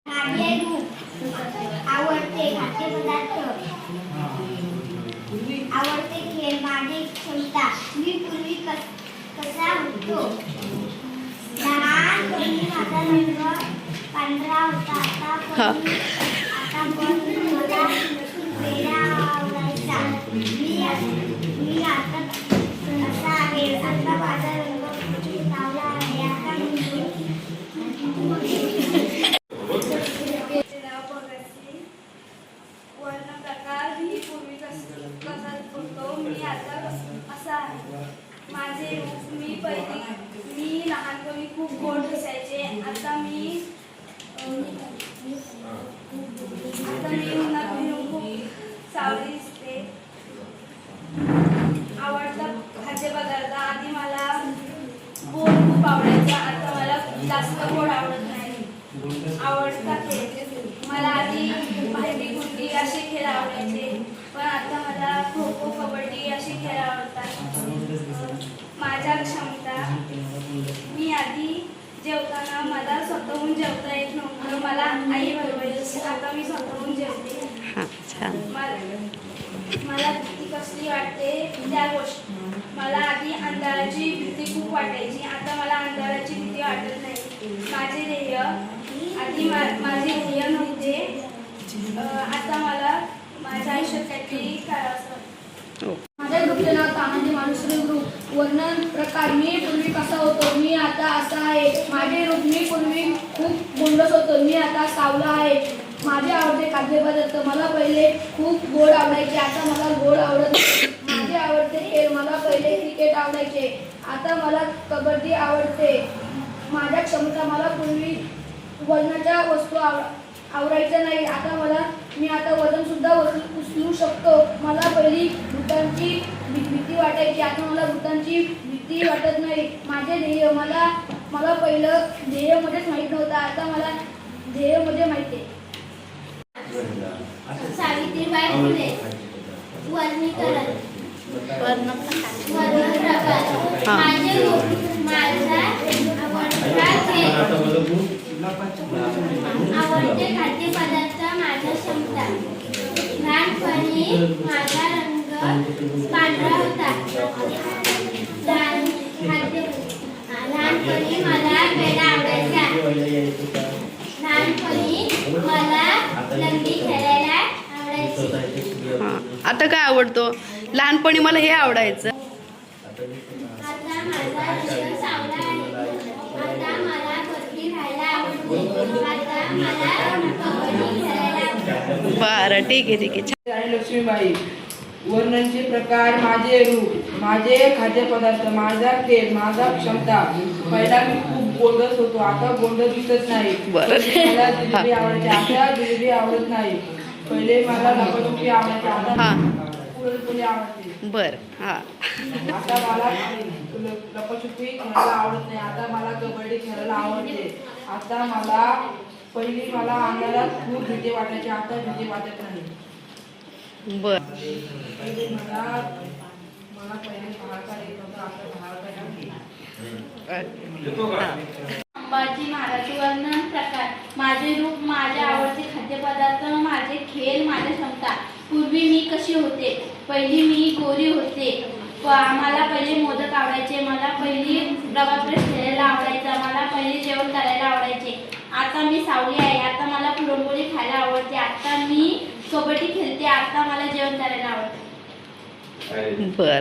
माझे रूप आवडते खाद्यपदार्थ आवडते खेळ माझी क्षमता मी पूर्वी कसा होतो लहानपणी माझा रंग पांढरा होता आता पण मला वेडा आवडायचा मी आता असा आहे आता माझा रंग सावळा आहे आता माझे मी लहानपणी खूप गोड दिसायचे आता मी उन्हात फिरून खूप सावली दिसते. आवडता खाद्यपदार्थ आधी मला गोड खूप आवडायचा आता मला जास्त गोड आवडत नाही. आवडता खेळ मला आधी माहिती गुंडी असे खेळ आवडायचे पण आता मला खो खो कबड्डी असे खेळ आवडतात. माझ्या क्षमता मी आधी जेवताना मला स्वतःहून जेवता येत नव्हतं मला आई बनवायची आता मी स्वतःहून जेवते. मला भीती कसली वाटते त्या गोष्टी मला आधी अंधाराची भीती खूप वाटायची आता मला अंधाराची भीती वाटत नाही. माझे ध्येय आधी माझे ध्येय नव्हते आता मला माझ्या आयुष्यात काहीतरी करावं. माझ्या ग्रुपचे नाव तानाजी मानुसरी ग्रुप. वर्णन प्रकार मी पूर्वी कसा होतो मी आता असा आहे. माझे रूप मी पूर्वी खूप गोंडस होतो मी आता सावला आहे. माझे आवडते खाद्यपदार्थ मला पहिले खूप गोड आवडायचे आता मला गोड आवडत नाही. माझे आवडते खेळ मला पहिले क्रिकेट आवडायचे आता मला कबड्डी आवडते. माझ्या क्षमता मला पूर्वी वजनाच्या वस्तू आवडायच्या नाही आता मी आता वजन सुद्धा उचलू शकतो. मला पहिली भूतांची भीती वाटायची आता मला भूतांची भीती वाटत नाही. माझे ध्येय मला पहिलं ध्येय मध्येच माहीत नव्हतं आता मला ध्येय मध्ये माहिती आहे. सावित्रीबाई फुले वर्णीकरण माझे रूप माझा आवडता खेळ आवडते खाद्यपदार्थ माझ्या क्षमता लहानपणी माझा रंग पांढरा होता लहानपणी मला वेडा आवडायचा लहानपणी मला लंगडी खेळायला आवडायची. आता काय आवडतो? लहानपणी मला हे आवडायचं. आता माझा रंग सावळा आहे आता मला कबड्डी खेळायला आवडते आता मला कबड्डी खेळायला आवडते. बरं ठीक आहे. राणी लक्ष्मीबाई. वर्णनचे प्रकार माझे रूप माझे खाद्यपदार्थ माझा खेळ माझा क्षमता पहिला मी खूप गोंडस होतो आता गोंड दिसत नाही. मला जिलेबी आवडायची आता जिलेबी आवडत नाही. पहिले मला लपाछपी आवडायची आता पुरणपोळी आवडते. बर हा आता मला लपाछपी खेळायला आवडत नाही आता मला कबड्डी खेळायला आवडते. आता पहिली मला अंधारात खूप भीती वाटायची आता भीती वाटत नाही. बर पहिले मला पहिले पहाडका येत होता आता पहाडका संभाजी महाराज. वर्णन प्रकार माझे रूप माझे आवडते खाद्यपदार्थ माझे खेळ माझी क्षमता पूर्वी मी कशी होते पहिली मी गोरी होते मला पहिले मोदक आवडायचे मला पहिली डबा प्रेस खेळायला आवडायचा मला पहिले जेवण करायला आवडायचे आता मी सावली आहे आता मला पुरणपोळी खायला आवडते आता मी कबड्डी खेळते आता मला जेवण करायला आवडते. बर.